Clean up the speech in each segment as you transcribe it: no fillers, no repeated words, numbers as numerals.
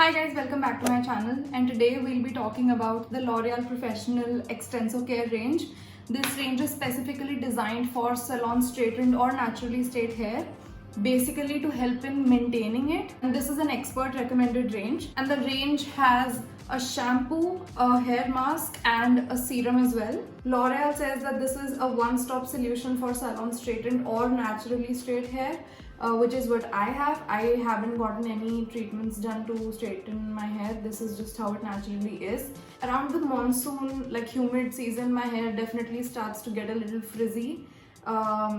Hi guys, welcome back to my channel, and today we'll be talking about the L'Oreal Professional Extenso Care range. This range is specifically designed for salon straightened or naturally straight hair, basically to help in maintaining it. And this is an expert recommended range, and the range has a shampoo, a hair mask and a serum as well. L'Oreal says that this is a one-stop solution for salon straightened or naturally straight hair, which is what I have. I haven't gotten any treatments done to straighten my hair. This is just how it naturally is. Around the monsoon, like humid season, my hair definitely starts to get a little frizzy.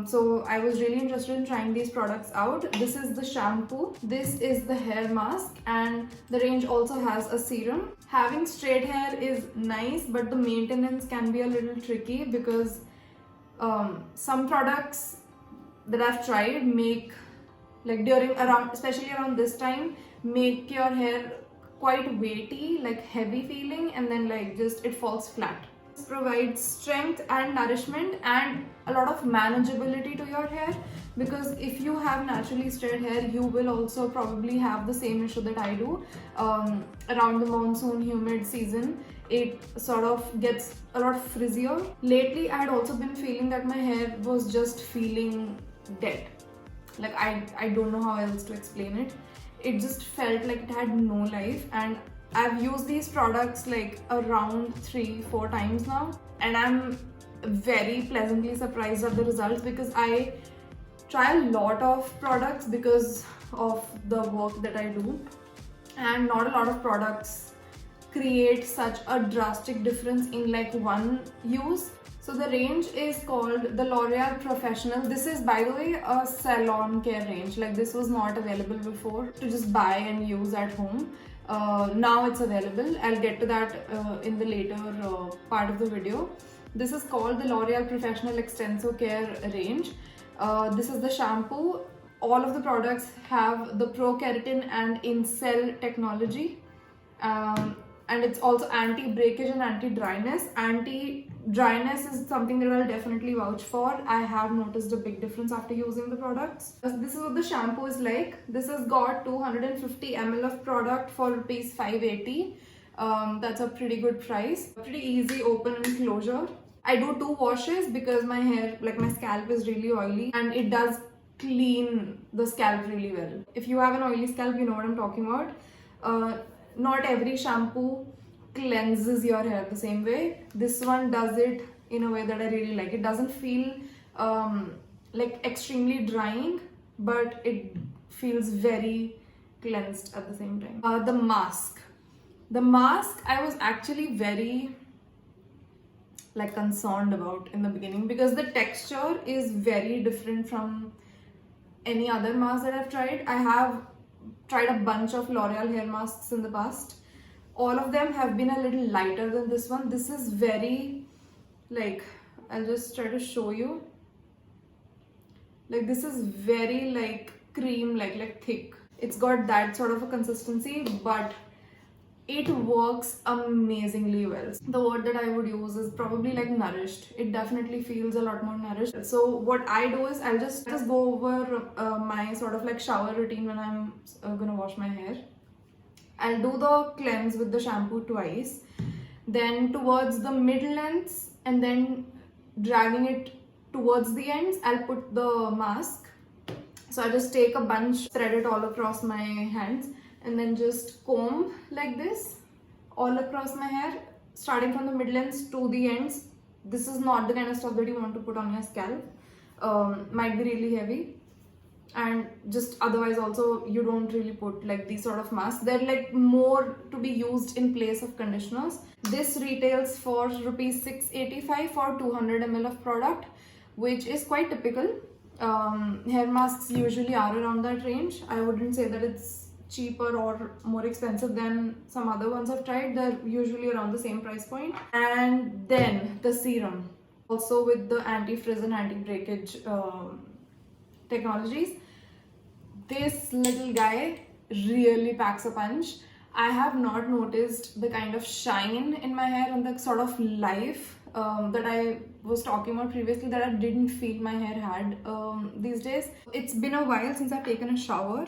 So I was really interested in trying these products out. This is the shampoo, this is the hair mask, and the range also has a serum. Having straight hair is nice, but the maintenance can be a little tricky because some products that I've tried make, like especially around this time, make your hair quite weighty, like heavy feeling, and then like just it falls flat. This provides strength and nourishment and a lot of manageability to your hair, because if you have naturally straight hair, you will also probably have the same issue that I do. Around the monsoon humid season, it sort of gets a lot frizzier. Lately I had also been feeling that my hair was just feeling dead. Like I don't know how else to explain it. It just felt like it had no life, and I've used these products like around 3-4 times now, and I'm very pleasantly surprised at the results, because I try a lot of products because of the work that I do, and not a lot of products create such a drastic difference in like one use. So the range is called the L'Oreal Professional. This is, by the way, a salon care range. Like, this was not available before to just buy and use at home. Now it's available. I'll get to that in the later part of the video. This is called the L'Oreal Professional Extenso Care range. This is the shampoo. All of the products have the Pro Keratin and In-Cell technology. And it's also anti-breakage and anti-dryness. Anti-dryness is something that I'll definitely vouch for. I have noticed a big difference after using the products. This is what the shampoo is like. This has got 250 ml of product for rupees 580. That's a pretty good price. Pretty easy open and closure. I do 2 washes because my hair, like my scalp is really oily, and it does clean the scalp really well. If you have an oily scalp, you know what I'm talking about. Not every shampoo cleanses your hair the same way. This one does it in a way that I really like. It doesn't feel like extremely drying, but it feels very cleansed at the same time. The mask. The mask I was actually very like concerned about in the beginning, because the texture is very different from any other mask that I've tried. I have tried a bunch of L'Oreal hair masks in the past. All of them have been a little lighter than this one. This is very, like, I'll just try to show you. Like, this is very like cream, like thick. It's got that sort of a consistency, but it works amazingly well. The word that I would use is probably like nourished. It definitely feels a lot more nourished. So what I do is I'll just go over my sort of like shower routine when I'm gonna wash my hair. I'll do the cleanse with the shampoo twice, then towards the middle ends, and then dragging it towards the ends, I'll put the mask. So I just take a bunch, spread it all across my hands, and then just comb like this all across my hair, starting from the middle ends to the ends. This is not the kind of stuff that you want to put on your scalp. Might be really heavy, and just otherwise also you don't really put like these sort of masks. They're like more to be used in place of conditioners. This retails for rupees 685 for 200 ml of product, which is quite typical. Hair masks usually are around that range. I wouldn't say that it's cheaper or more expensive than some other ones I've tried. They're usually around the same price point. And then the serum, also with the anti-frizz and anti-breakage technologies. This little guy really packs a punch. I have not noticed the kind of shine in my hair and the sort of life that I was talking about previously, that I didn't feel my hair had these days. It's been a while since I've taken a shower,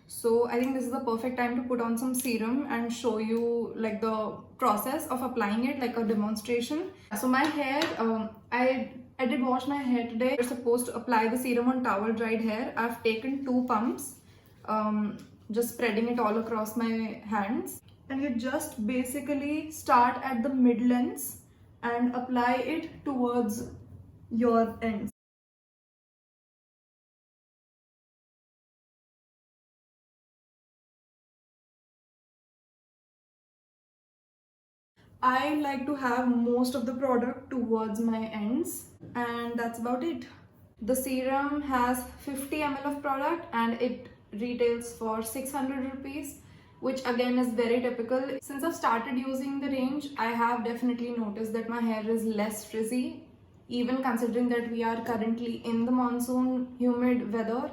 So I think this is the perfect time to put on some serum and show you like the process of applying it, like a demonstration. So my hair, I did wash my hair today. You're supposed to apply the serum on towel dried hair. I've taken 2 pumps, just spreading it all across my hands. And you just basically start at the mid lengths and apply it towards your ends. I like to have most of the product towards my ends, and that's about it. The serum has 50 ml of product and it retails for 600 rupees, which again is very typical. Since I've started using the range, I have definitely noticed that my hair is less frizzy, even considering that we are currently in the monsoon humid weather.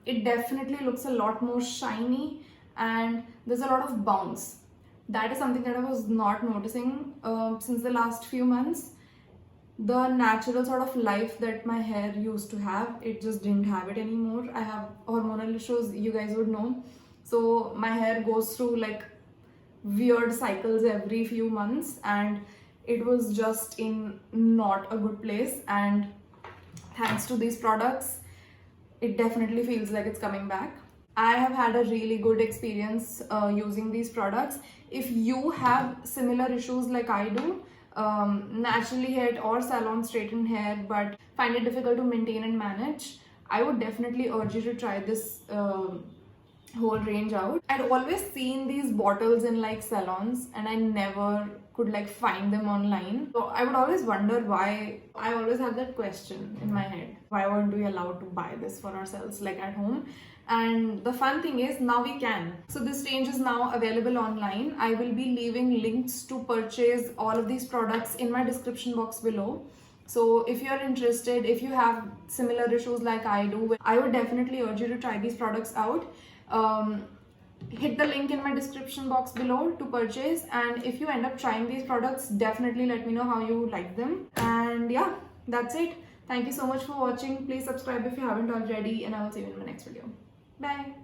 It definitely looks a lot more shiny and there's a lot of bounce. That is something that I was not noticing since the last few months. The natural sort of life that my hair used to have, it just didn't have it anymore. I have hormonal issues, you guys would know. So my hair goes through like weird cycles every few months, and it was just in not a good place. And thanks to these products, it definitely feels like it's coming back. I have had a really good experience using these products. If you have similar issues like I do, naturally haired or salon straightened hair, but find it difficult to maintain and manage, I would definitely urge you to try this whole range out. I'd always seen these bottles in like salons and I never could like find them online. So I would always wonder why. I always have that question in my head. Why weren't we allowed to buy this for ourselves like at home? And the fun thing is now we can. So this range is now available online. I will be leaving links to purchase all of these products in my description box below. So if you're interested, if you have similar issues like I do, I would definitely urge you to try these products out. Hit the link in my description box below to purchase, and if you end up trying these products, definitely let me know how you like them. And yeah, that's it. Thank you so much for watching. Please subscribe if you haven't already, and I will see you in my next video. Bye.